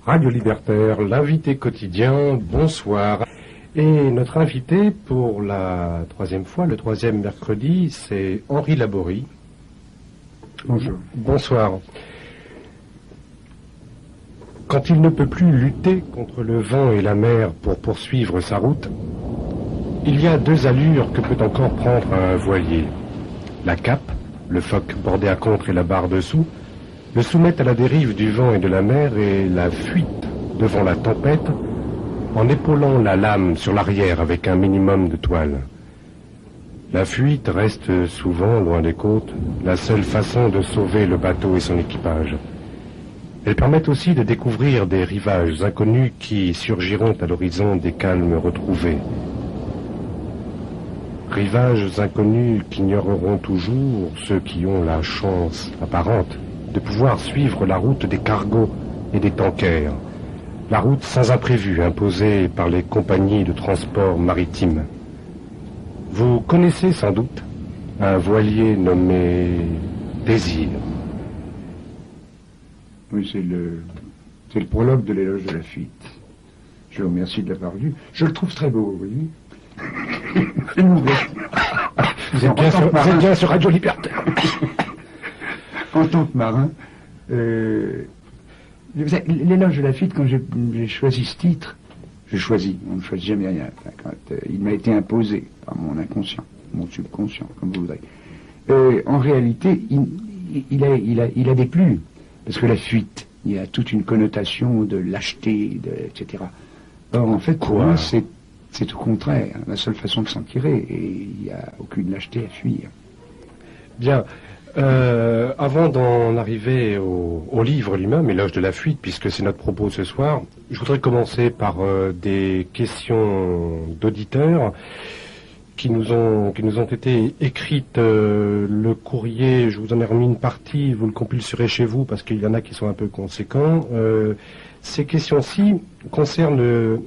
Radio Libertaire, l'invité quotidien, bonsoir. Et notre invité pour la troisième fois, le troisième mercredi, c'est Henri Laborie. Bonjour. Bonsoir. Quand il ne peut plus lutter contre le vent et la mer pour poursuivre sa route, il y a deux allures que peut encore prendre un voilier. La cape, le foc bordé à contre et la barre dessous, le soumettent à la dérive du vent et de la mer et la fuite devant la tempête en épaulant la lame sur l'arrière avec un minimum de toile. La fuite reste souvent, loin des côtes, la seule façon de sauver le bateau et son équipage. Elles permettent aussi de découvrir des rivages inconnus qui surgiront à l'horizon des calmes retrouvés. Rivages inconnus qu'ignoreront toujours ceux qui ont la chance apparente de pouvoir suivre la route des cargos et des tankers, la route sans imprévu imposée par les compagnies de transport maritime. Vous connaissez sans doute un voilier nommé Désir. Oui, c'est le prologue de l'éloge de la fuite. Je vous remercie de l'avoir lu. Je le trouve très beau, vous voyez. Vous êtes bien sur Radio Libertaire. En tant que marin, l'éloge de la fuite, quand j'ai choisi ce titre, on ne choisit jamais rien. Il m'a été imposé par mon inconscient, mon subconscient, comme vous voudrez. En réalité, il a déplu, parce que la fuite, il y a toute une connotation de lâcheté, etc. Or, en fait, pour moi, c'est tout contraire, la seule façon de s'en tirer, et il n'y a aucune lâcheté à fuir. Bien. Avant d'en arriver au livre lui-même, Éloge de la fuite, puisque c'est notre propos ce soir, je voudrais commencer par des questions d'auditeurs qui nous ont été écrites. Le courrier, je vous en ai remis une partie, vous le compulserez chez vous parce qu'il y en a qui sont un peu conséquents. Ces questions-ci concernent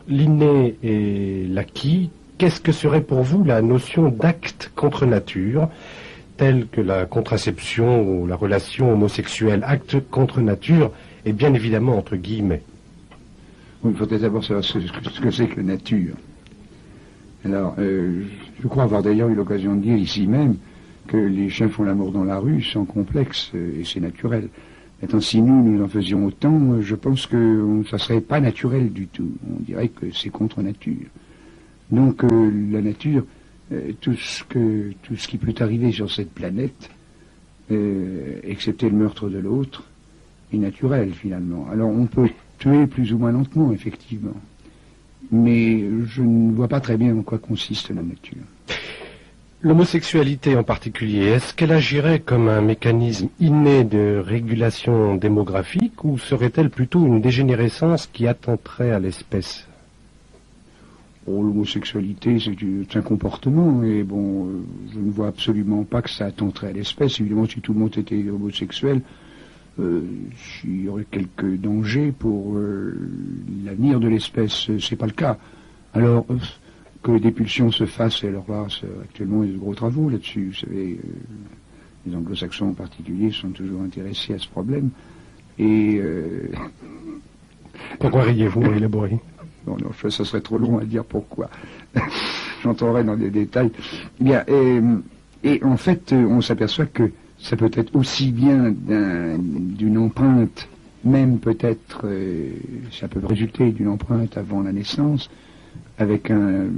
l'inné et l'acquis. Qu'est-ce que serait pour vous la notion d'acte contre nature, telle que la contraception ou la relation homosexuelle, acte contre nature, et bien évidemment entre guillemets? Il faudrait d'abord savoir ce que c'est que la nature. Alors, je crois avoir d'ailleurs eu l'occasion de dire ici même que les chiens font l'amour dans la rue sans complexe, et c'est naturel. Maintenant, si nous en faisions autant, je pense que ça serait pas naturel du tout. On dirait que c'est contre nature. Donc, la nature, tout ce qui peut arriver sur cette planète, excepté le meurtre de l'autre, est naturel finalement. Alors, on peut tuer plus ou moins lentement, effectivement. Mais je ne vois pas très bien en quoi consiste la nature. L'homosexualité en particulier, est-ce qu'elle agirait comme un mécanisme inné de régulation démographique ou serait-elle plutôt une dégénérescence qui attenterait à l'espèce? L'homosexualité, c'est un comportement, et bon, je ne vois absolument pas que ça attenterait à l'espèce. Évidemment, si tout le monde était homosexuel, il y aurait quelques dangers pour l'avenir de l'espèce. C'est pas le cas. Alors, que des pulsions se fassent, et alors là, actuellement, il y a de gros travaux là-dessus. Vous savez, les anglo-saxons en particulier sont toujours intéressés à ce problème. Et... Pourquoi riez-vous, Henri Laborie? Non, ça serait trop long à dire pourquoi. J'entrerai dans des détails. Bien, et en fait, on s'aperçoit que ça peut être aussi bien d'une empreinte, même peut-être, ça peut résulter d'une empreinte avant la naissance, avec un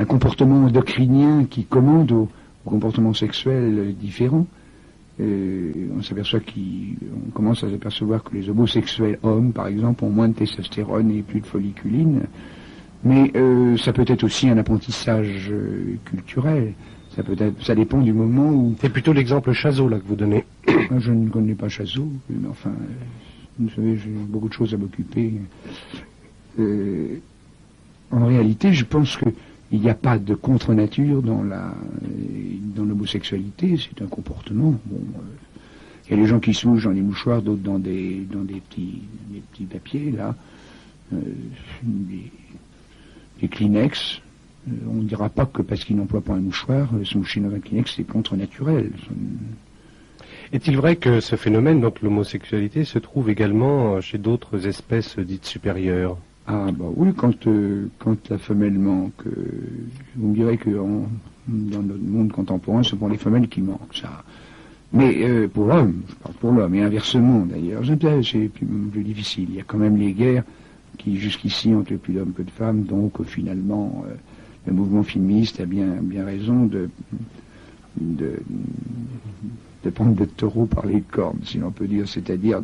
comportement endocrinien qui commande au comportement sexuel différent. On s'aperçoit on commence à s'apercevoir que les homosexuels hommes, par exemple, ont moins de testostérone et plus de folliculine. Mais ça peut être aussi un apprentissage culturel. Ça dépend du moment où... C'est plutôt l'exemple Chazot, là, que vous donnez. Je ne connais pas Chazot, mais enfin, vous savez, j'ai beaucoup de choses à m'occuper. En réalité, je pense qu'il n'y a pas de contre-nature dans l'homosexualité, c'est un comportement. Bon, il y a les gens qui souchent dans des mouchoirs, d'autres dans des petits papiers, là, des Kleenex. On ne dira pas que parce qu'ils n'emploient pas un mouchoir, se moucher dans un Kleenex, c'est contre-naturel. Est-il vrai que ce phénomène, donc l'homosexualité, se trouve également chez d'autres espèces dites supérieures? Ah bah oui, quand la femelle manque, vous me direz que dans notre monde contemporain, ce sont les femelles qui manquent, ça. Mais pour l'homme, je parle pour l'homme, et inversement d'ailleurs, c'est plus difficile. Il y a quand même les guerres qui jusqu'ici ont tué plus d'hommes que de femmes, donc finalement le mouvement féministe a bien raison de prendre le taureau par les cornes, si l'on peut dire, c'est-à-dire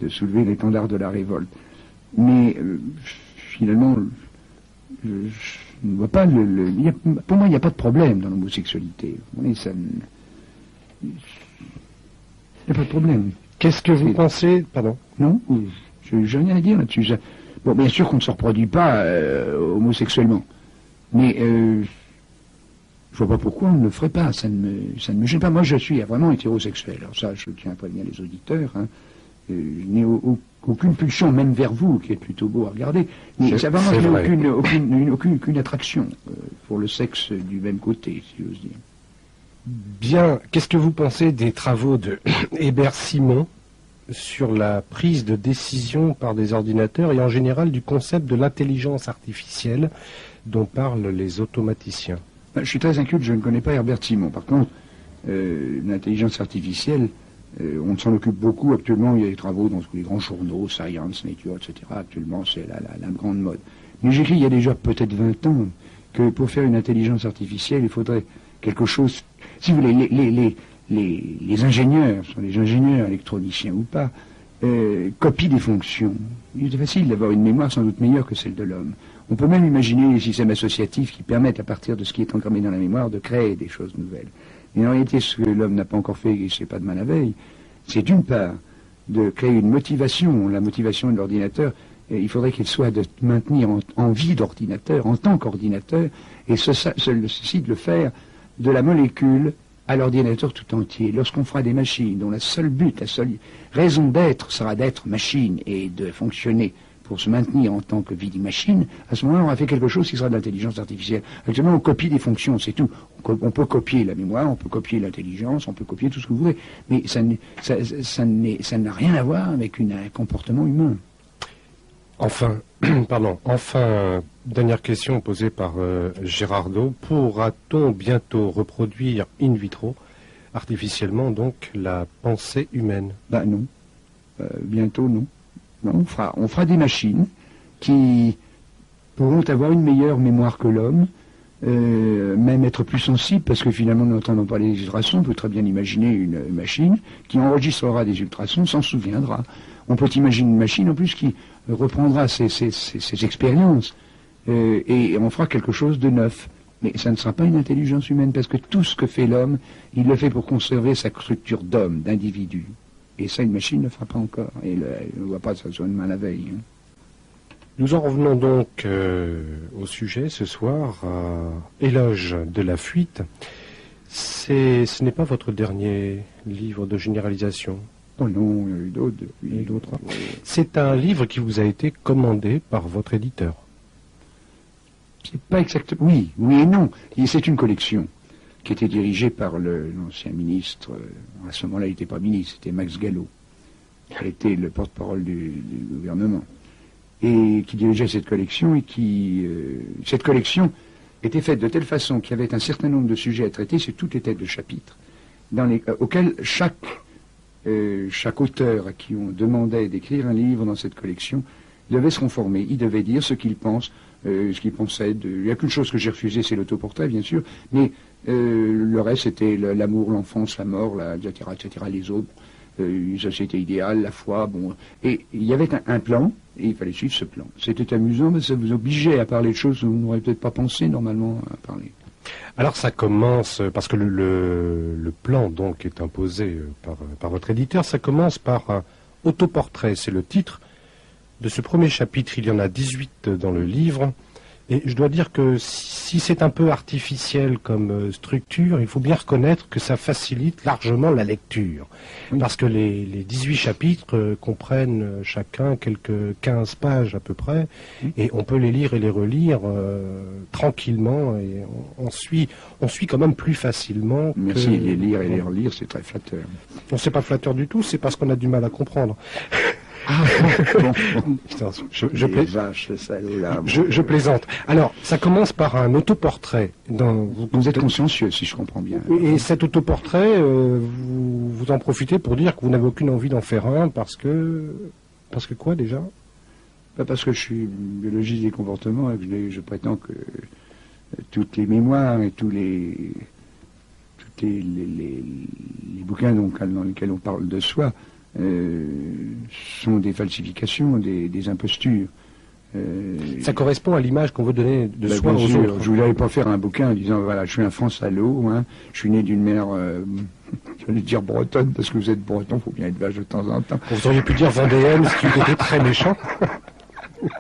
de soulever l'étendard de la révolte. Mais finalement, je ne vois pas pour moi, il n'y a pas de problème dans l'homosexualité. Il n'y a pas de problème. Qu'est-ce que vous pensez? Pardon. Non, je n'ai rien à dire là-dessus. Bon, bien sûr qu'on ne se reproduit pas homosexuellement, mais je vois pas pourquoi on ne le ferait pas. Ça ne me gêne pas. Moi, je suis vraiment hétérosexuel. Alors ça, je tiens à prévenir les auditeurs. Hein. Je n'ai aucune pulsion, même vers vous, qui êtes plutôt beau à regarder. Mais ça vraiment, je n'ai aucune attraction pour le sexe du même côté, si j'ose dire. Bien. Qu'est-ce que vous pensez des travaux de Hébert-Simon sur la prise de décision par des ordinateurs et en général du concept de l'intelligence artificielle dont parlent les automaticiens? Je suis très inquiet, je ne connais pas Herbert Simon. Par contre, l'intelligence artificielle, on s'en occupe beaucoup. Actuellement, il y a des travaux dans les grands journaux, Science, Nature, etc. Actuellement, c'est la grande mode. Mais j'écris il y a déjà peut-être 20 ans que pour faire une intelligence artificielle, il faudrait quelque chose... Si vous voulez, les ingénieurs, sont les ingénieurs électroniciens ou pas, copient des fonctions. Il est facile d'avoir une mémoire sans doute meilleure que celle de l'homme. On peut même imaginer des systèmes associatifs qui permettent, à partir de ce qui est engrammé dans la mémoire, de créer des choses nouvelles. Mais en réalité, ce que l'homme n'a pas encore fait, et c'est pas demain la veille, c'est d'une part de créer une motivation. La motivation de l'ordinateur, il faudrait qu'il soit de maintenir en vie d'ordinateur, en tant qu'ordinateur, et ceci de le faire de la molécule à l'ordinateur tout entier. Lorsqu'on fera des machines dont la seule but, la seule raison d'être sera d'être machine et de fonctionner pour se maintenir en tant que vie machine, à ce moment-là, on aura fait quelque chose qui sera de l'intelligence artificielle. Actuellement, on copie des fonctions, c'est tout. On peut copier la mémoire, on peut copier l'intelligence, on peut copier tout ce que vous voulez, mais ça n'a rien à voir avec un comportement humain. Enfin, dernière question posée par Gérardo. Pourra-t-on bientôt reproduire in vitro, artificiellement donc, la pensée humaine? Ben non. Bientôt non. Non, on fera des machines qui pourront avoir une meilleure mémoire que l'homme, même être plus sensibles, parce que finalement, n'entendant pas les ultrasons, on peut très bien imaginer une machine qui enregistrera des ultrasons, s'en souviendra. On peut imaginer une machine en plus qui reprendra ses expériences et on fera quelque chose de neuf. Mais ça ne sera pas une intelligence humaine, parce que tout ce que fait l'homme, il le fait pour conserver sa structure d'homme, d'individu. Et ça, une machine ne fera pas encore. Et elle ne voit pas ça sur une main la veille. Hein. Nous en revenons donc au sujet ce soir, à Éloge de la fuite. Ce n'est pas votre dernier livre de généralisation? Oh non, il y a eu d'autres. C'est un livre qui vous a été commandé par votre éditeur? C'est pas exactement... Oui et non. C'est une collection qui était dirigée par l'ancien ministre, à ce moment-là il n'était pas ministre, c'était Max Gallo, qui était le porte-parole du gouvernement, et qui dirigeait cette collection, et cette collection était faite de telle façon qu'il y avait un certain nombre de sujets à traiter, c'est toutes les têtes de chapitres, auxquels chaque auteur à qui on demandait d'écrire un livre dans cette collection devait se conformer, il devait dire ce qu'il pense, ce qu'il pensait. Il n'y a qu'une chose que j'ai refusée, c'est l'autoportrait, bien sûr, mais le reste, c'était l'amour, l'enfance, la mort, etc., les autres, une société idéale, la foi, bon. Et il y avait un plan, et il fallait suivre ce plan. C'était amusant, mais ça vous obligeait à parler de choses où vous n'auriez peut-être pas pensé, normalement, à parler. Alors ça commence, parce que le plan, donc, est imposé par votre éditeur, ça commence par un autoportrait, c'est le titre de ce premier chapitre. Il y en a 18 dans le livre, Et je dois dire que si c'est un peu artificiel comme structure, il faut bien reconnaître que ça facilite largement la lecture. Oui. Parce que les 18 chapitres comprennent chacun quelques 15 pages à peu près, et on peut les lire et les relire tranquillement, et on suit quand même plus facilement. Merci, les lire et les relire, c'est très flatteur. Non, c'est pas flatteur du tout, c'est parce qu'on a du mal à comprendre. Ah bon. Putain, je plaisante. Alors, ça commence par un autoportrait. Vous êtes consciencieux, si je comprends bien. Et cet autoportrait, vous en profitez pour dire que vous n'avez aucune envie d'en faire un parce que quoi déjà? Parce que je suis biologiste des comportements et que je prétends que toutes les mémoires et tous les bouquins dans lesquels on parle de soi sont des falsifications, des impostures. Ça correspond à l'image qu'on veut donner de soi aux autres. Je ne voulais pas faire un bouquin en disant voilà, je suis un France-Allô, hein, je suis né d'une mère, je vais dire bretonne, parce que vous êtes breton, il faut bien être vache de temps en temps. Vous auriez pu dire vendéenne si vous étiez très méchant.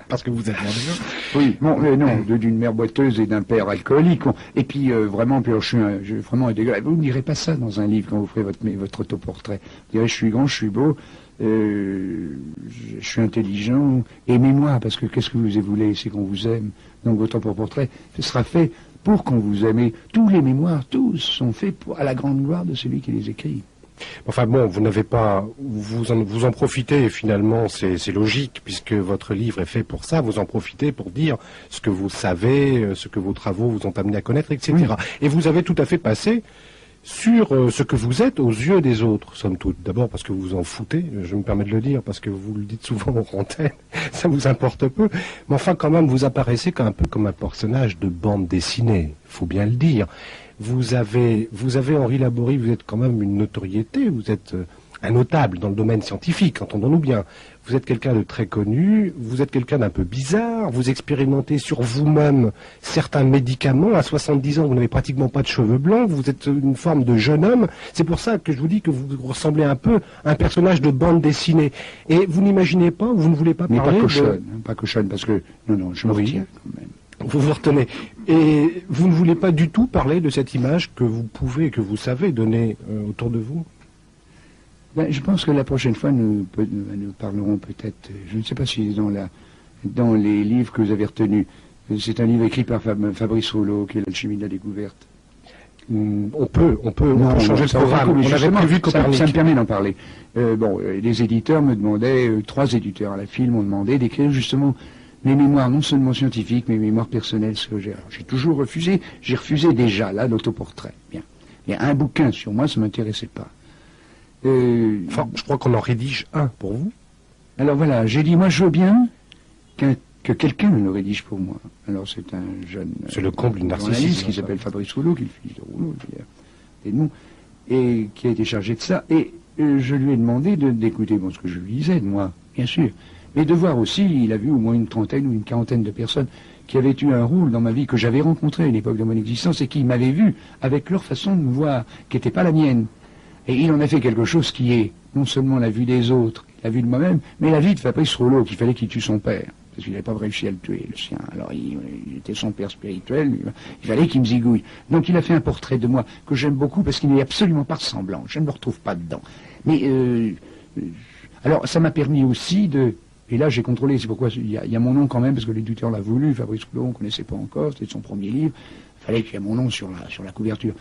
Parce que vous êtes vendéen. Oui, bon, mais non, d'une mère boiteuse et d'un père alcoolique. Et puis vraiment, puis je suis vraiment un dégueulasse. Vous ne direz pas ça dans un livre quand vous ferez votre autoportrait. Vous direz je suis grand, je suis beau, je suis intelligent, aimez-moi, parce que qu'est-ce que vous voulez, c'est qu'on vous aime. Donc votre autoportrait sera fait pour qu'on vous aime. Tous les mémoires, tous, sont faits à la grande gloire de celui qui les écrit. Enfin bon, vous n'avez pas, vous en profitez, et finalement c'est logique, puisque votre livre est fait pour ça, vous en profitez pour dire ce que vous savez, ce que vos travaux vous ont amené à connaître, etc. Oui. Et vous avez tout à fait passé sur ce que vous êtes aux yeux des autres, somme toute. D'abord parce que vous vous en foutez, je me permets de le dire, parce que vous le dites souvent aux antennes, ça vous importe peu, mais enfin quand même vous apparaissez un peu comme un personnage de bande dessinée, faut bien le dire. Vous avez Henri Laborie, vous êtes quand même une notoriété, vous êtes un notable dans le domaine scientifique, entendons-nous bien. Vous êtes quelqu'un de très connu, vous êtes quelqu'un d'un peu bizarre, vous expérimentez sur vous-même certains médicaments. À 70 ans, vous n'avez pratiquement pas de cheveux blancs, vous êtes une forme de jeune homme. C'est pour ça que je vous dis que vous ressemblez un peu à un personnage de bande dessinée. Et vous n'imaginez pas, vous ne voulez pas parler pas cochonne, pas cochonne, parce que... Non, je me retiens quand même. Vous vous retenez. Et vous ne voulez pas du tout parler de cette image que vous pouvez, que vous savez donner autour de vous? Ben, je pense que la prochaine fois, nous parlerons peut-être, je ne sais pas si dans les livres que vous avez retenus, c'est un livre écrit par Fabrice Rouleau, qui est l'alchimie de la découverte. On peut changer le programme. On avait prévu Copernic. Ça me permet d'en parler. Les éditeurs me demandaient, 3 éditeurs à la file m'ont demandé d'écrire justement mes mémoires, non seulement scientifiques, mais mes mémoires personnelles. J'ai toujours refusé. J'ai refusé déjà, là, l'autoportrait. Bien. Mais un bouquin sur moi, ça ne m'intéressait pas. Enfin, je crois qu'on en rédige un pour vous. Alors voilà, j'ai dit, moi, je veux bien que quelqu'un le rédige pour moi. Alors c'est un jeune... C'est le comble du narcissisme. Qui s'appelle Fabrice Rouleau, qui est le fils de Rouleau, et qui a été chargé de ça. Et je lui ai demandé d'écouter ce que je lui disais, de moi, bien sûr. Mais de voir aussi, il a vu au moins une trentaine ou une quarantaine de personnes qui avaient eu un rôle dans ma vie, que j'avais rencontré à l'époque de mon existence, et qui m'avaient vu avec leur façon de me voir, qui n'était pas la mienne. Et il en a fait quelque chose qui est non seulement la vue des autres, la vue de moi-même, mais la vie de Fabrice Rouleau, qu'il fallait qu'il tue son père. Parce qu'il n'avait pas réussi à le tuer, le sien. Alors il était son père spirituel, il fallait qu'il me zigouille. Donc il a fait un portrait de moi que j'aime beaucoup parce qu'il n'est absolument pas ressemblant. Je ne me retrouve pas dedans. Mais alors ça m'a permis aussi de... Et là j'ai contrôlé, c'est pourquoi il y a mon nom quand même, parce que l'éditeur l'a voulu, Fabrice Rouleau, on ne connaissait pas encore, c'était son premier livre. Il fallait qu'il y ait mon nom sur la couverture.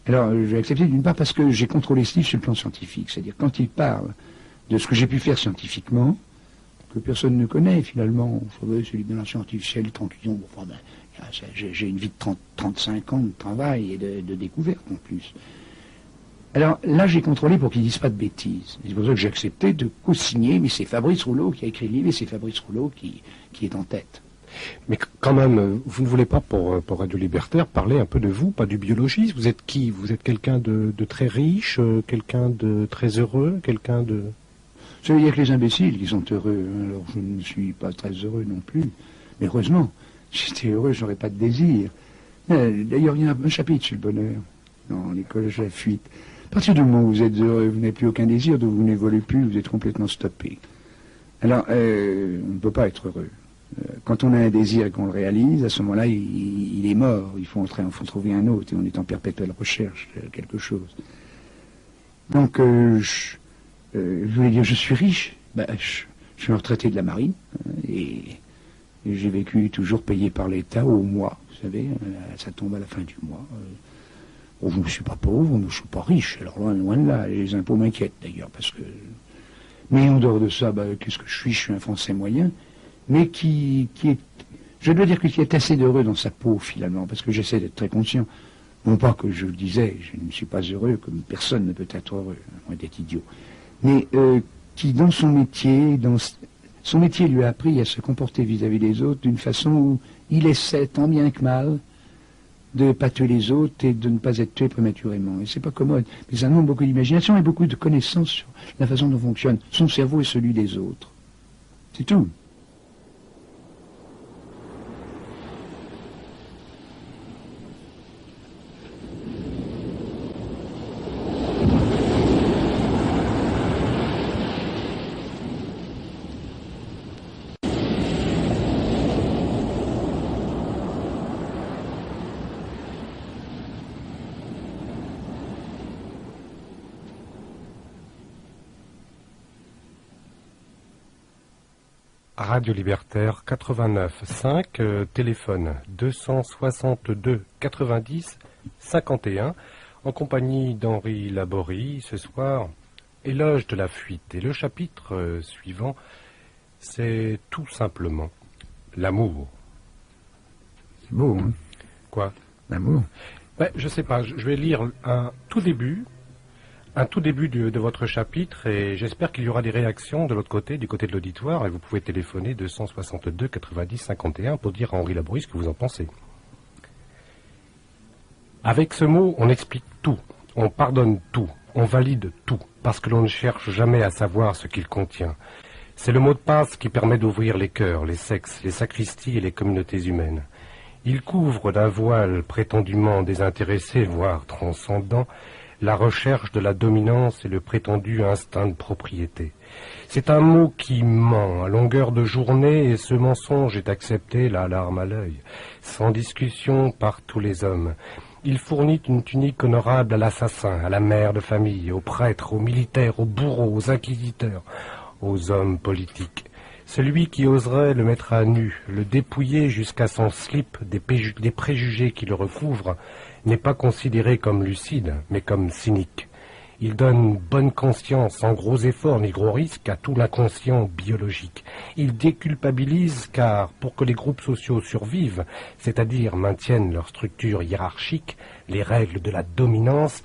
Alors j'ai accepté d'une part parce que j'ai contrôlé ce livre sur le plan scientifique. C'est-à-dire quand il parle de ce que j'ai pu faire scientifiquement, que personne ne connaît finalement. Vous savez, c'est l'hibernation artificielle, tranquillon. Enfin, j'ai une vie de 35 ans de travail et de découverte en plus. Alors là, j'ai contrôlé pour qu'ils ne disent pas de bêtises. C'est pour ça que j'ai accepté de co-signer, mais c'est Fabrice Rouleau qui a écrit le livre et c'est Fabrice Rouleau qui est en tête. Mais quand même, vous ne voulez pas, pour Radio Libertaire, parler un peu de vous, pas du biologiste. Vous êtes qui? Vous êtes quelqu'un de très riche, quelqu'un de très heureux, quelqu'un de... Ça veut dire que les imbéciles qui sont heureux, alors je ne suis pas très heureux non plus. Mais heureusement, si j'étais heureux, je n'aurais pas de désir. D'ailleurs, il y a un chapitre sur le bonheur, dans l'école de la fuite. À partir du moment où vous êtes heureux, vous n'avez plus aucun désir, donc vous n'évoluez plus, vous êtes complètement stoppé. Alors, on ne peut pas être heureux. quand on a un désir et qu'on le réalise, à ce moment-là, il est mort. Il faut trouver un autre, et on est en perpétuelle recherche de quelque chose. Donc, je voulais dire, je suis riche. Je suis un retraité de la marine, et j'ai vécu toujours payé par l'État au mois. Vous savez, ça tombe à la fin du mois. Je ne suis pas pauvre, je ne suis pas riche. Alors loin de là, les impôts m'inquiètent d'ailleurs, parce que... Mais en dehors de ça, qu'est-ce que je suis? Je suis un Français moyen, mais qui est... Je dois dire qui est assez heureux dans sa peau, finalement, parce que j'essaie d'être très conscient. Non pas que je le disais, je ne suis pas heureux, comme personne ne peut être heureux, à moins d'être idiot. Mais qui, dans son métier, son métier lui a appris à se comporter vis-à-vis des autres d'une façon où il essaie, tant bien que mal, de ne pas tuer les autres et de ne pas être tué prématurément. Et c'est pas commode, mais ça demande beaucoup d'imagination et beaucoup de connaissances sur la façon dont fonctionne son cerveau et celui des autres. C'est tout. Radio Libertaire 89.5, téléphone 262 90 51, en compagnie d'Henri Laborie. Ce soir, éloge de la fuite. Et le chapitre suivant, c'est tout simplement l'amour. C'est beau, hein? Quoi? L'amour. Je sais pas, je vais lire un tout début de votre chapitre, et j'espère qu'il y aura des réactions de l'autre côté, du côté de l'auditoire, et vous pouvez téléphoner 262 90 51 pour dire à Henri Laborie ce que vous en pensez. Avec ce mot, on explique tout, on pardonne tout, on valide tout, parce que l'on ne cherche jamais à savoir ce qu'il contient. C'est le mot de passe qui permet d'ouvrir les cœurs, les sexes, les sacristies et les communautés humaines. Il couvre d'un voile prétendument désintéressé, voire transcendant, la recherche de la dominance et le prétendu instinct de propriété. C'est un mot qui ment à longueur de journée, et ce mensonge est accepté, la larme à l'œil, sans discussion par tous les hommes. Il fournit une tunique honorable à l'assassin, à la mère de famille, aux prêtres, aux militaires, aux bourreaux, aux inquisiteurs, aux hommes politiques. Celui qui oserait le mettre à nu, le dépouiller jusqu'à son slip des préjugés qui le recouvrent, n'est pas considéré comme lucide, mais comme cynique. Il donne bonne conscience, sans gros efforts ni gros risques, à tout l'inconscient biologique. Il déculpabilise, car pour que les groupes sociaux survivent, c'est-à-dire maintiennent leur structure hiérarchique, les règles de la dominance,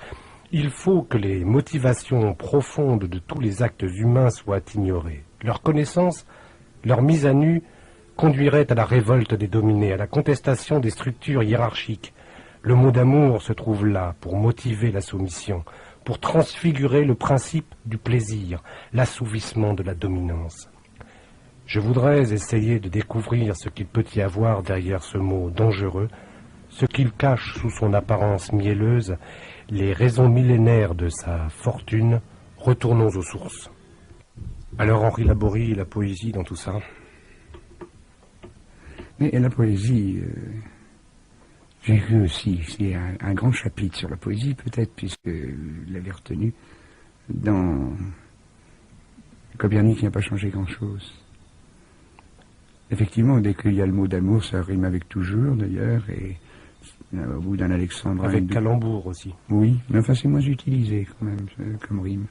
il faut que les motivations profondes de tous les actes humains soient ignorées. Leur connaissance, leur mise à nu, conduirait à la révolte des dominés, à la contestation des structures hiérarchiques. Le mot d'amour se trouve là pour motiver la soumission, pour transfigurer le principe du plaisir, l'assouvissement de la dominance. Je voudrais essayer de découvrir ce qu'il peut y avoir derrière ce mot dangereux, ce qu'il cache sous son apparence mielleuse, les raisons millénaires de sa fortune. Retournons aux sources. Alors Henri Laborie, la poésie dans tout ça? Mais la poésie... J'ai vu aussi, c'est un grand chapitre sur la poésie, peut-être, puisque vous l'avez retenu, dans Copernic, il n'a pas changé grand-chose. Effectivement, dès qu'il y a le mot d'amour, ça rime avec toujours, d'ailleurs, et au bout d'un alexandrin... Avec calembour aussi. Oui, mais enfin, c'est moins utilisé, quand même, comme rime.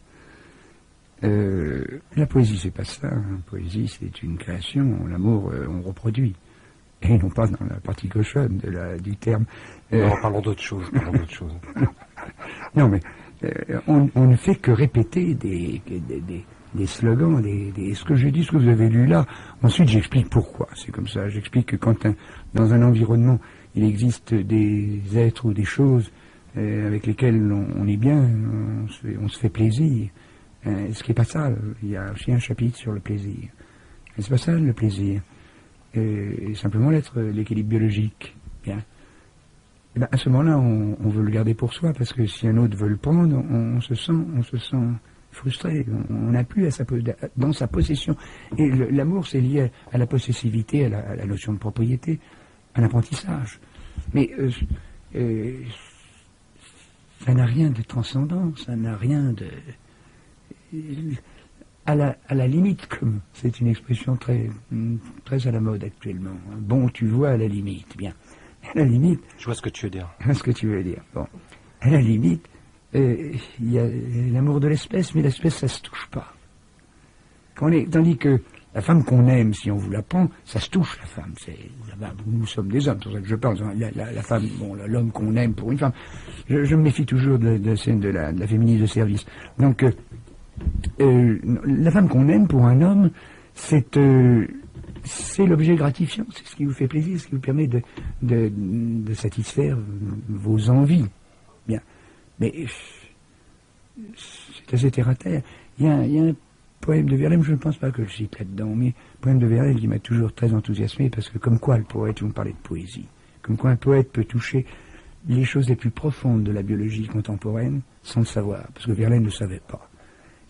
La poésie, c'est pas ça. La poésie, c'est une création. L'amour, on reproduit. Et non pas dans la partie cochonne du terme. Non, parlons d'autre chose. Non, mais on ne fait que répéter des slogans, ce que j'ai dit, ce que vous avez lu là. Ensuite, j'explique pourquoi. C'est comme ça. J'explique que quand dans un environnement, il existe des êtres ou des choses avec lesquels on est bien, on se fait plaisir. Ce qui n'est pas ça. Il y a aussi un chapitre sur le plaisir. Mais c'est pas ça, le plaisir. Et simplement l'équilibre biologique. Bien. Et ben à ce moment-là, on veut le garder pour soi, parce que si un autre veut le prendre, on se sent frustré, on n'a plus dans sa possession. Et l'amour, c'est lié à la possessivité, à la notion de propriété, à l'apprentissage. Mais ça n'a rien de transcendant, ça n'a rien de... À la limite, comme c'est une expression très à la mode actuellement. Bon, tu vois, à la limite, bien. À la limite... Je vois ce que tu veux dire. Ce que tu veux dire, bon. À la limite, il y a l'amour de l'espèce, mais l'espèce, ça se touche pas. Tandis que la femme qu'on aime, si on vous la prend, ça se touche, la femme. Nous sommes des hommes, c'est pour ça que je parle. La femme, bon, l'homme qu'on aime pour une femme. Je me méfie toujours de la féminine de service. Donc, la femme qu'on aime pour un homme, c'est l'objet gratifiant, c'est ce qui vous fait plaisir, ce qui vous permet de satisfaire vos envies. Bien. Mais c'est assez terre à terre. Il y a un poème de Verlaine, je ne pense pas que je cite là-dedans, mais un poème de Verlaine qui m'a toujours très enthousiasmé, parce que comme quoi le poète, vous me parlez de poésie, comme quoi un poète peut toucher les choses les plus profondes de la biologie contemporaine sans le savoir, parce que Verlaine ne le savait pas.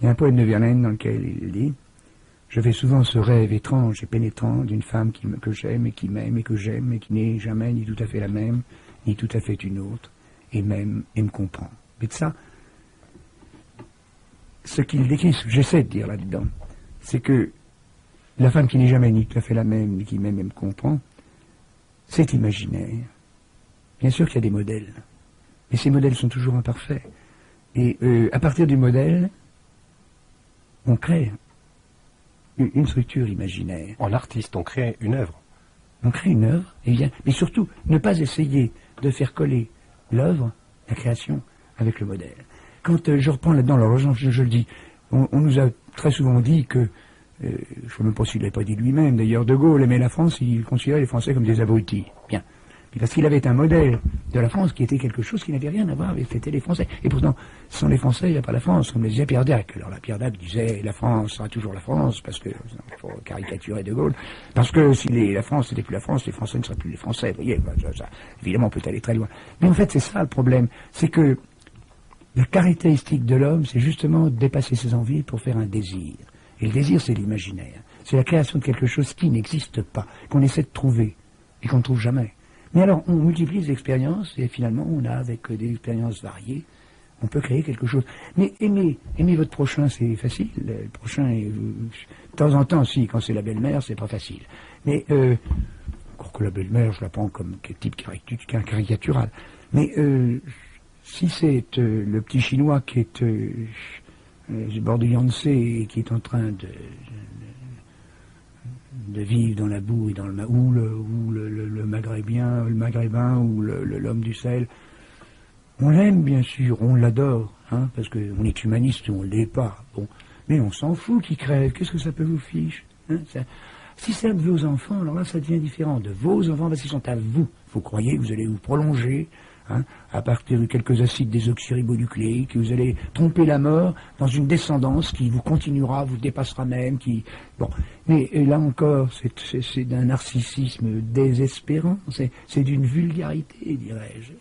Il y a un poème de Verlaine dans lequel il dit « Je fais souvent ce rêve étrange et pénétrant d'une femme que j'aime et qui m'aime et que j'aime et qui n'est jamais ni tout à fait la même, ni tout à fait une autre, et m'aime et me comprend. » Mais de ça, ce qu'il décrit, ce que j'essaie de dire là-dedans, c'est que la femme qui n'est jamais ni tout à fait la même, ni qui m'aime et me comprend, c'est imaginaire. Bien sûr qu'il y a des modèles, mais ces modèles sont toujours imparfaits. Et à partir du modèle, on crée une structure imaginaire. En artiste, on crée une œuvre. On crée une œuvre, et bien, mais surtout, ne pas essayer de faire coller l'œuvre, la création, avec le modèle. Quand je reprends là-dedans, alors je le dis, on nous a très souvent dit que, je ne sais même pas s'il ne l'avait pas dit lui-même, d'ailleurs De Gaulle aimait la France, il considérait les Français comme des abrutis. Bien. Parce qu'il avait un modèle de la France qui était quelque chose qui n'avait rien à voir avec c'était les Français. Et pourtant, sans les Français, il n'y a pas la France, comme le disait Pierre Dac. Alors là, Pierre Dac disait, la France sera toujours la France, parce que, il faut caricaturer De Gaulle, parce que si la France n'était plus la France, les Français ne seraient plus les Français. Vous voyez, ça, évidemment, on peut aller très loin. Mais en fait, c'est ça le problème. C'est que la caractéristique de l'homme, c'est justement dépasser ses envies pour faire un désir. Et le désir, c'est l'imaginaire. C'est la création de quelque chose qui n'existe pas, qu'on essaie de trouver, et qu'on ne trouve jamais. Mais alors, on multiplie les expériences, et finalement, on a, avec des expériences variées, on peut créer quelque chose. Mais aimer votre prochain, c'est facile. Le prochain, de temps en temps, si, quand c'est la belle-mère, c'est pas facile. Mais, encore que la belle-mère, je la prends comme type caricatural. Mais, si c'est le petit chinois qui est bord du Yangtze et qui est en train de vivre dans la boue et dans ou le maghrébin ou l'homme du sel, on l'aime bien sûr, on l'adore, hein, parce qu'on est humaniste ou on ne l'est pas, bon, mais on s'en fout qu'il crève, qu'est-ce que ça peut vous fiche, hein, si c'est de vos enfants, alors là ça devient différent, de vos enfants, parce qu'ils sont à vous, vous croyez que vous allez vous prolonger, hein, à partir de quelques acides désoxyribonucléiques, vous allez tromper la mort dans une descendance qui vous continuera, vous dépassera même, bon. Mais là encore, c'est d'un narcissisme désespérant, c'est d'une vulgarité, dirais-je,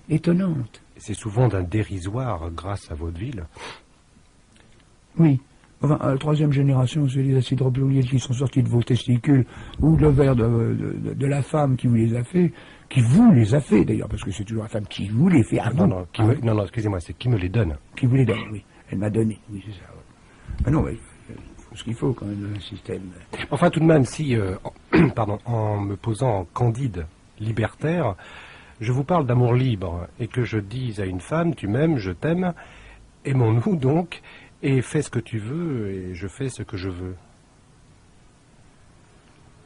étonnante. C'est souvent d'un dérisoire grâce à votre ville. Oui. Enfin, à la troisième génération, c'est les acides ribonucléiques qui sont sortis de vos testicules, ou le verre de la femme qui vous les a fait, d'ailleurs, parce que c'est toujours la femme qui vous les fait. Non, excusez-moi, c'est qui me les donne. Qui vous les donne, oui. Elle m'a donné, oui, c'est ça. Ah non, il faut ce qu'il faut quand même dans un système. Enfin, tout de même, si, en me posant en candide libertaire, je vous parle d'amour libre, et que je dise à une femme, tu m'aimes, je t'aime, aimons-nous donc, et fais ce que tu veux, et je fais ce que je veux.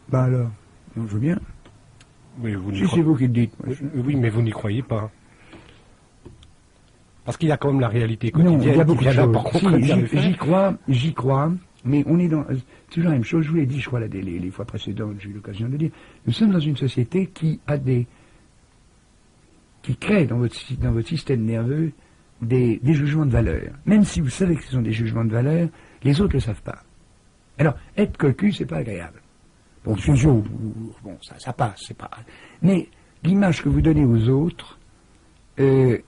Bah alors, je veux bien. Oui, c'est vous qui le dites. Oui, mais vous n'y croyez pas. Parce qu'il y a quand même la réalité quotidienne. Non, il y a beaucoup de choses. J'y crois, mais on est dans... C'est toujours la même chose, je vous l'ai dit, je crois, les fois précédentes, j'ai eu l'occasion de le dire. Nous sommes dans une société qui crée dans votre système nerveux des jugements de valeur. Même si vous savez que ce sont des jugements de valeur, les autres ne le savent pas. Alors, être cocu, c'est pas agréable. Bon, ça passe, c'est pas... Mais l'image que vous donnez aux autres est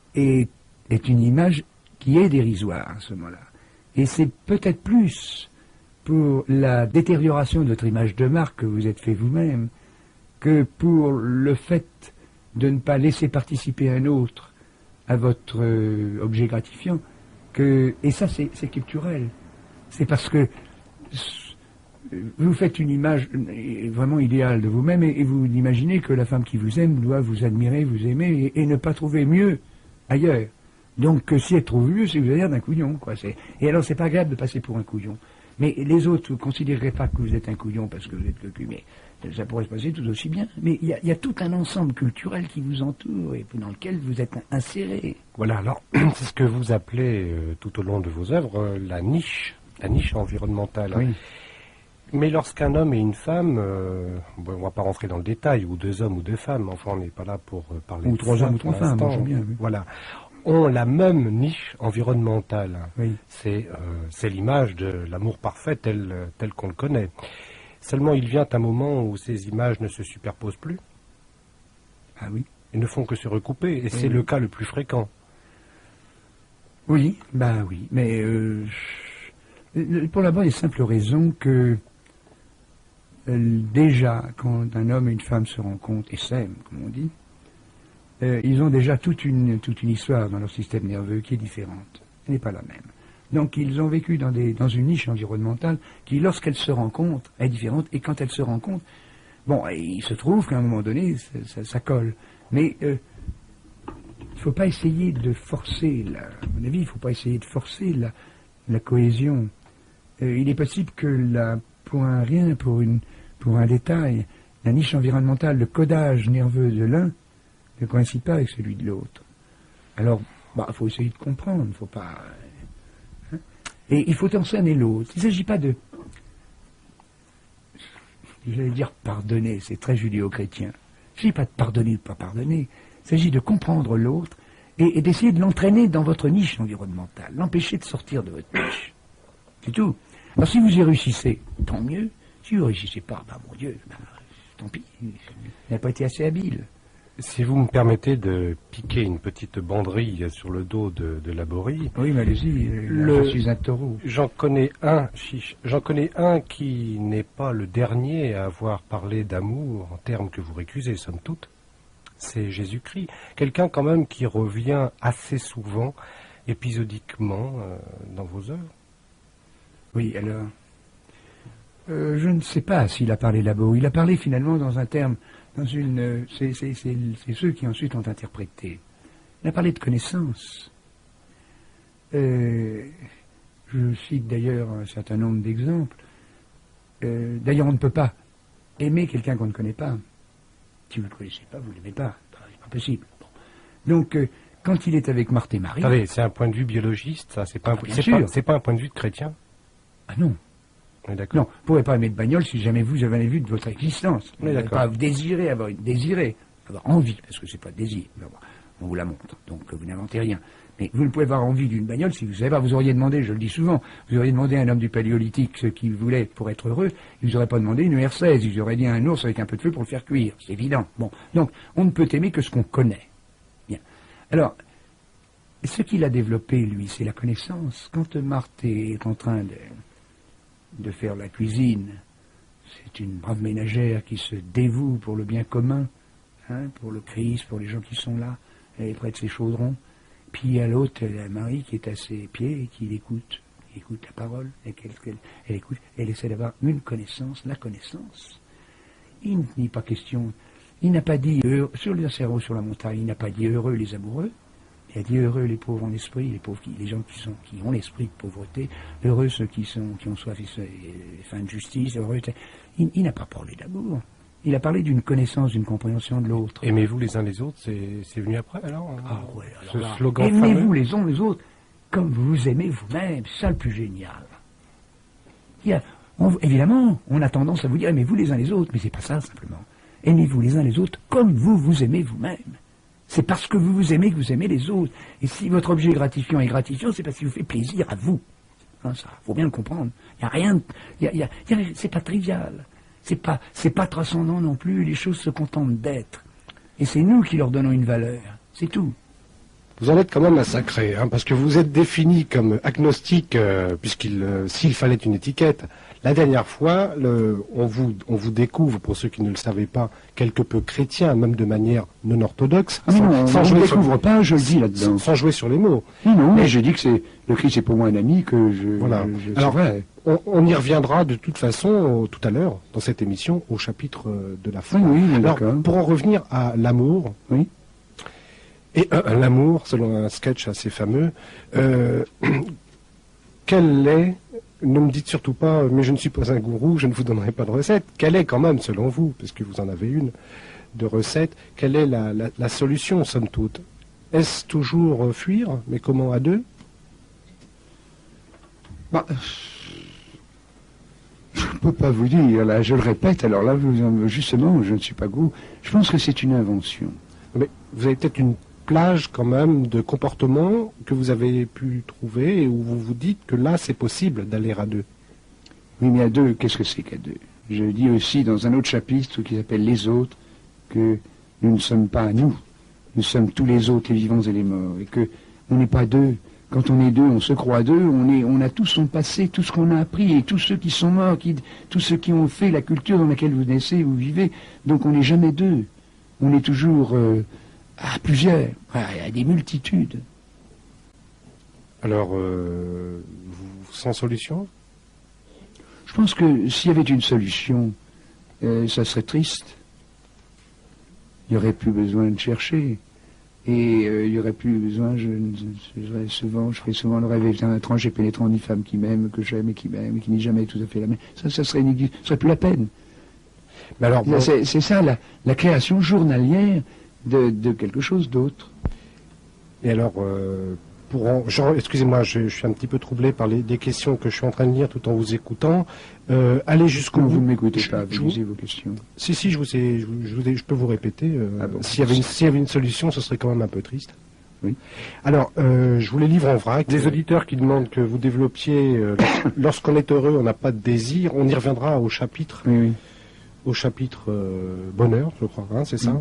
une image qui est dérisoire à ce moment-là. Et c'est peut-être plus pour la détérioration de votre image de marque que vous êtes fait vous-même que pour le fait de ne pas laisser participer un autre à votre objet gratifiant. Et ça, c'est culturel. C'est parce que vous faites une image vraiment idéale de vous-même et vous imaginez que la femme qui vous aime doit vous admirer, vous aimer et ne pas trouver mieux ailleurs. Donc si elle trouve mieux, c'est que vous avez l'air d'un couillon, quoi. Et alors c'est pas agréable de passer pour un couillon. Mais les autres, vous ne considérez pas que vous êtes un couillon parce que vous êtes cocu, mais ça pourrait se passer tout aussi bien. Mais il y a tout un ensemble culturel qui vous entoure et dans lequel vous êtes inséré. Voilà, alors c'est ce que vous appelez tout au long de vos œuvres la niche environnementale. Oui. Mais lorsqu'un homme et une femme, on ne va pas rentrer dans le détail, ou deux hommes ou deux femmes, enfin on n'est pas là pour parler ou de trois ça hommes ou trois femmes, j'aime bien. Oui. Voilà, ont la même niche environnementale. Oui. C'est l'image de l'amour parfait tel qu'on le connaît. Seulement il vient un moment où ces images ne se superposent plus. Ah oui. Ils ne font que se recouper, et c'est le cas le plus fréquent. Oui, bah oui, mais pour la bonne et simple raison que déjà, quand un homme et une femme se rencontrent et s'aiment, comme on dit, ils ont déjà toute une histoire dans leur système nerveux qui est différente. Elle n'est pas la même. Donc ils ont vécu dans une niche environnementale qui, lorsqu'elle se rencontre, est différente. Et quand elle se rencontre, bon, il se trouve qu'à un moment donné, ça colle. Mais il ne faut pas essayer de forcer, à mon avis, il ne faut pas essayer de forcer la cohésion. Il est possible que pour un détail, la niche environnementale, le codage nerveux de l'un ne coïncide pas avec celui de l'autre. Alors, il faut essayer de comprendre, il ne faut pas... Hein. Et il faut enseigner l'autre. Il ne s'agit pas de... J'allais dire pardonner, c'est très judéo-chrétien. Il ne s'agit pas de pardonner ou de pas pardonner. Il s'agit de comprendre l'autre et d'essayer de l'entraîner dans votre niche environnementale, l'empêcher de sortir de votre niche. C'est tout. Alors si vous y réussissez, tant mieux. Si vous ne réussissez pas, mon Dieu, tant pis. Vous n'avez pas été assez habile. Si vous me permettez de piquer une petite banderille sur le dos de Laborie. Oui, mais allez-y, je suis un taureau. J'en connais un qui n'est pas le dernier à avoir parlé d'amour en termes que vous récusez, somme toute. C'est Jésus-Christ. Quelqu'un quand même qui revient assez souvent, épisodiquement, dans vos œuvres. Oui, alors, je ne sais pas s'il a parlé Laborie. Il a parlé finalement dans un terme... C'est ceux qui ensuite ont interprété. Il a parlé de connaissance. Je cite d'ailleurs un certain nombre d'exemples. D'ailleurs, on ne peut pas aimer quelqu'un qu'on ne connaît pas. Si vous ne le connaissez pas, vous ne l'aimez pas. C'est pas possible. Bon. Donc, quand il est avec Marthe et Marie... Attendez, c'est un point de vue biologiste, ça. C'est pas un point de vue de chrétien. Ah non. Non, vous ne pourrez pas aimer de bagnole si jamais vous avez vu de votre existence. Vous ne pouvez pas désirer, avoir envie, parce que c'est pas désir. On vous la montre, donc vous n'inventez rien. Mais vous ne pouvez avoir envie d'une bagnole si vous ne savez pas. Vous auriez demandé, je le dis souvent, vous auriez demandé à un homme du Paléolithique ce qu'il voulait pour être heureux, il vous aurait pas demandé une R16, il vous aurait dit un ours avec un peu de feu pour le faire cuire. C'est évident. Bon, donc on ne peut aimer que ce qu'on connaît. Bien. Alors, ce qu'il a développé, lui, c'est la connaissance. Quand Marthe est en train de faire la cuisine, c'est une brave ménagère qui se dévoue pour le bien commun, pour le Christ, pour les gens qui sont là, elle est près de ses chaudrons. Puis il y a l'autre, la Marie, qui est à ses pieds et qui écoute la parole, et elle écoute, elle essaie d'avoir une connaissance, la connaissance. Il n'est pas question, il n'a pas dit sur le cerveau sur la montagne, il n'a pas dit heureux les amoureux. Il a dit heureux les pauvres en esprit, les gens qui ont l'esprit de pauvreté, heureux ceux qui ont soif et faim de justice, heureux. Il n'a pas parlé d'amour. Il a parlé d'une connaissance, d'une compréhension de l'autre. Aimez-vous les uns les autres, c'est venu après alors. Ah ouais, ce alors là, slogan aimez-vous les uns les autres comme vous vous aimez vous-même, c'est ça le plus génial. Évidemment, on a tendance à vous dire aimez-vous les uns les autres, mais c'est pas ça simplement. Aimez-vous les uns les autres comme vous vous aimez vous-même. C'est parce que vous vous aimez que vous aimez les autres. Et si votre objet gratifiant est gratifiant, c'est parce qu'il vous fait plaisir à vous. Ça, faut bien le comprendre. Il y a rien, c'est pas trivial. C'est pas transcendant non plus. Les choses se contentent d'être. Et c'est nous qui leur donnons une valeur. C'est tout. Vous en êtes quand même un sacré, hein, parce que vous êtes défini comme agnostique, s'il fallait une étiquette. La dernière fois, on vous découvre, pour ceux qui ne le savaient pas, quelque peu chrétien, même de manière non orthodoxe. Ah non, je ne découvre pas, je le dis là-dedans. Sans jouer sur les mots. Non, mais je dis que le Christ est pour moi un ami, que je... Voilà. Alors, on y reviendra de toute façon, tout à l'heure, dans cette émission, au chapitre de la foi. Oui, alors, d'accord. pour en revenir à l'amour... Oui. Et l'amour, selon un sketch assez fameux, quel est, ne me dites surtout pas, mais je ne suis pas un gourou, je ne vous donnerai pas de recette, quelle est quand même, selon vous, parce que vous en avez une, de recette, quelle est la solution, somme toute? Est-ce toujours fuir, mais comment, à deux? Je ne peux pas vous dire, là, je le répète, alors là, justement, je ne suis pas gourou, je pense que c'est une invention. Mais vous avez peut-être une plage quand même de comportements que vous avez pu trouver et où vous vous dites que là c'est possible d'aller à deux. Oui, mais à deux, qu'est-ce que c'est qu'à deux? Je dis aussi dans un autre chapitre qui s'appelle Les autres que nous ne sommes pas nous sommes tous les autres, les vivants et les morts, et que on n'est pas deux. Quand on est deux, on se croit deux, on a tout son passé, tout ce qu'on a appris, et tous ceux qui sont morts, tous ceux qui ont fait la culture dans laquelle vous naissez, vous vivez, donc on n'est jamais deux. On est toujours à plusieurs, à des multitudes. Alors, sans solution? Je pense que s'il y avait une solution, ça serait triste. Il n'y aurait plus besoin de chercher. Et il n'y aurait plus besoin, je ferais souvent le rêve étrange et pénétrant d'une femme qui m'aime, que j'aime et qui m'aime, et qui n'est jamais tout à fait la même. Ça serait plus la peine. Mais alors, bon... C'est ça, la création journalière de quelque chose d'autre. Et alors, excusez-moi, je suis un petit peu troublé par des questions que je suis en train de lire tout en vous écoutant. Allez jusqu'au bout. Vous ne m'écoutez pas, vous lisez vos questions. Si, je peux vous répéter. S'il y avait une solution, ce serait quand même un peu triste. Oui. Alors, je vous les livre en vrac. Des auditeurs qui demandent que vous développiez lorsqu'on est heureux, on n'a pas de désir. On y reviendra au chapitre. Oui. Au chapitre bonheur, je crois, hein, c'est ça.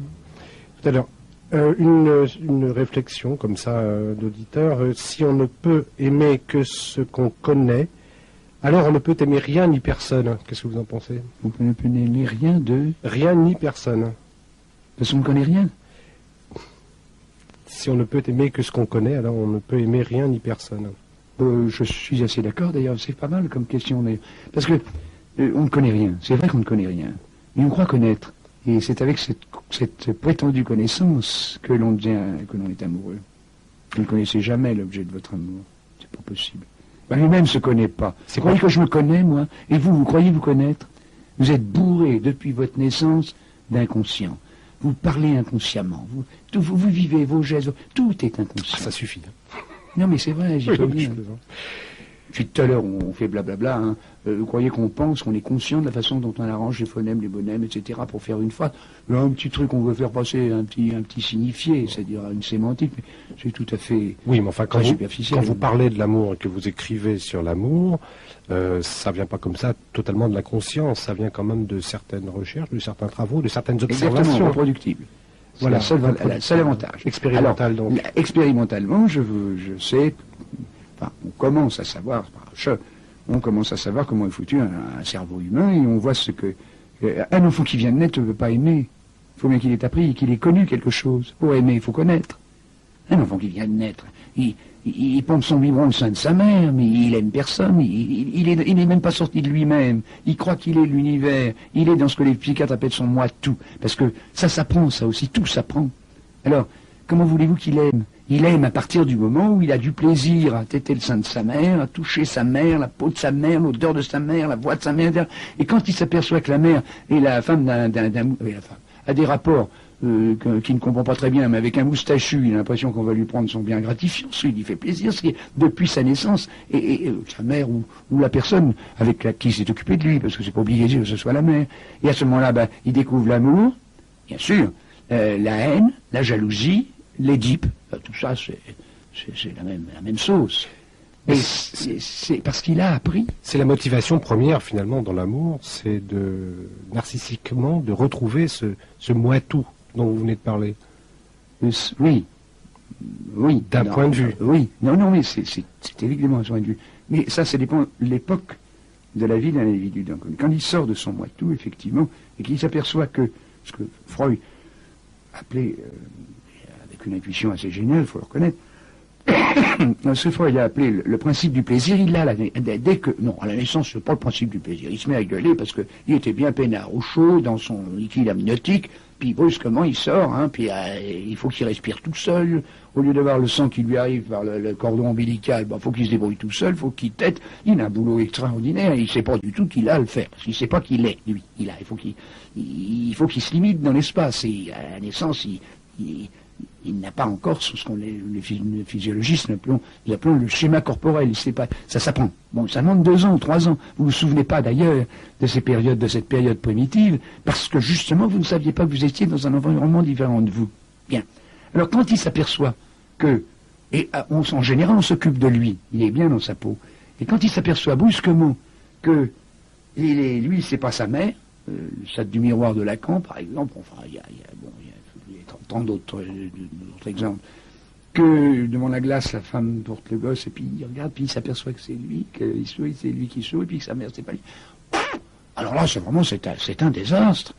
Tout à l'heure. Une réflexion comme ça d'auditeur. Si on ne peut aimer que ce qu'on connaît, alors on ne peut aimer rien ni personne. Qu'est-ce que vous en pensez? On ne peut aimer rien de... Rien ni personne. Parce qu'on ne connaît rien. Si on ne peut aimer que ce qu'on connaît, alors on ne peut aimer rien ni personne. Je suis assez d'accord, d'ailleurs, c'est pas mal comme question. Parce que on ne connaît rien. C'est vrai qu'on ne connaît rien. Mais on croit connaître. Et c'est avec cette prétendue connaissance que l'on est amoureux. Vous ne connaissez jamais l'objet de votre amour. C'est pas possible. Lui-même ne se connaît pas. Vous croyez que je me connais, moi? Et vous croyez vous connaître? Vous êtes bourré depuis votre naissance d'inconscient. Vous parlez inconsciemment. Vous vivez vos gestes. Tout est inconscient. Ça suffit. Non, mais c'est vrai, j'y reviens. Puis tout à l'heure, on fait blablabla. Hein. Vous croyez qu'on pense, qu'on est conscient de la façon dont on arrange les phonèmes, les bonhommes, etc. pour faire une phrase. Là, un petit truc, on veut faire passer un petit signifié, c'est-à-dire une sémantique, mais c'est tout à fait... Oui, mais enfin, quand superficiel. Quand vous parlez de l'amour et que vous écrivez sur l'amour, ça vient pas comme ça totalement de la conscience, ça vient quand même de certaines recherches, de certains travaux, de certaines observations. Exactement, reproductible. Voilà, c'est le seul avantage. Expérimental, donc. Expérimentalement, je sais... Enfin, on commence à savoir comment est foutu un cerveau humain et on voit ce que... un enfant qui vient de naître ne veut pas aimer. Il faut bien qu'il ait appris, qu'il ait connu quelque chose. Pour aimer, il faut connaître. Un enfant qui vient de naître, il pompe son biberon au sein de sa mère, mais il aime personne, il n'est même pas sorti de lui-même. Il croit qu'il est l'univers, il est dans ce que les psychiatres appellent son moi tout. Parce que ça s'apprend, ça aussi, tout s'apprend. Alors, comment voulez-vous qu'il aime? Il aime à partir du moment où il a du plaisir à téter le sein de sa mère, à toucher sa mère, la peau de sa mère, l'odeur de sa mère, la voix de sa mère. Et quand il s'aperçoit que la mère est la femme a des rapports qu'il ne comprend pas très bien, mais avec un moustachu, il a l'impression qu'on va lui prendre son bien gratifiant, ce qui lui fait plaisir, ce qui est depuis sa naissance, et sa mère ou la personne avec qui il s'est occupé de lui, parce que c'est pas obligé que ce soit la mère. Et à ce moment-là, il découvre l'amour, bien sûr, la haine, la jalousie, l'Édipe, tout ça, c'est la même sauce. Et c'est parce qu'il a appris. C'est la motivation première, finalement, dans l'amour, c'est narcissiquement, de retrouver ce moi-tout dont vous venez de parler. Oui. Oui. D'un point de vue. Oui. Non, mais c'est évidemment un point de vue. Mais ça dépend de l'époque de la vie d'un individu. Donc, quand il sort de son moitou, effectivement, et qu'il s'aperçoit que, ce que Freud appelait, avec une intuition assez géniale, il faut le reconnaître, ce Freud a appelé le principe du plaisir, il l'a dès que... Non, à la naissance, c'est pas le principe du plaisir. Il se met à gueuler parce qu'il était bien peinard au chaud, dans son liquide amniotique, puis brusquement il sort, puis il faut qu'il respire tout seul. Au lieu d'avoir le sang qui lui arrive par le cordon ombilical, il faut qu'il se débrouille tout seul, il faut qu'il tète. Il a un boulot extraordinaire, il ne sait pas du tout qu'il a à le faire, parce qu'il ne sait pas qu'il est, lui. Il faut qu'il se limite dans l'espace, et à la naissance, il n'a pas encore ce qu'on les physiologistes appelons le schéma corporel. Il sait pas, ça s'apprend. Bon, ça demande 2 ans ou 3 ans. Vous vous souvenez pas d'ailleurs de cette période primitive, parce que justement vous ne saviez pas que vous étiez dans un environnement différent de vous. Bien. Alors quand il s'aperçoit que, en général on s'occupe de lui, il est bien dans sa peau, et quand il s'aperçoit brusquement que lui c'est pas sa mère, ça du miroir de Lacan par exemple, enfin il y a tant d'autres exemples, que devant la glace, la femme porte le gosse, et puis il regarde, puis il s'aperçoit que c'est lui, qu'il sourit, c'est lui qui sourit, puis que sa mère, c'est pas lui. Alors là, c'est un désastre.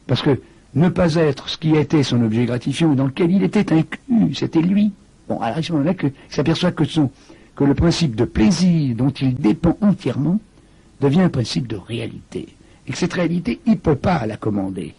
Parce que ne pas être ce qui était son objet gratifiant, dans lequel il était inclus, c'était lui. Bon, alors à ce moment-là, il s'aperçoit que le principe de plaisir dont il dépend entièrement devient un principe de réalité. Et que cette réalité, il ne peut pas la commander.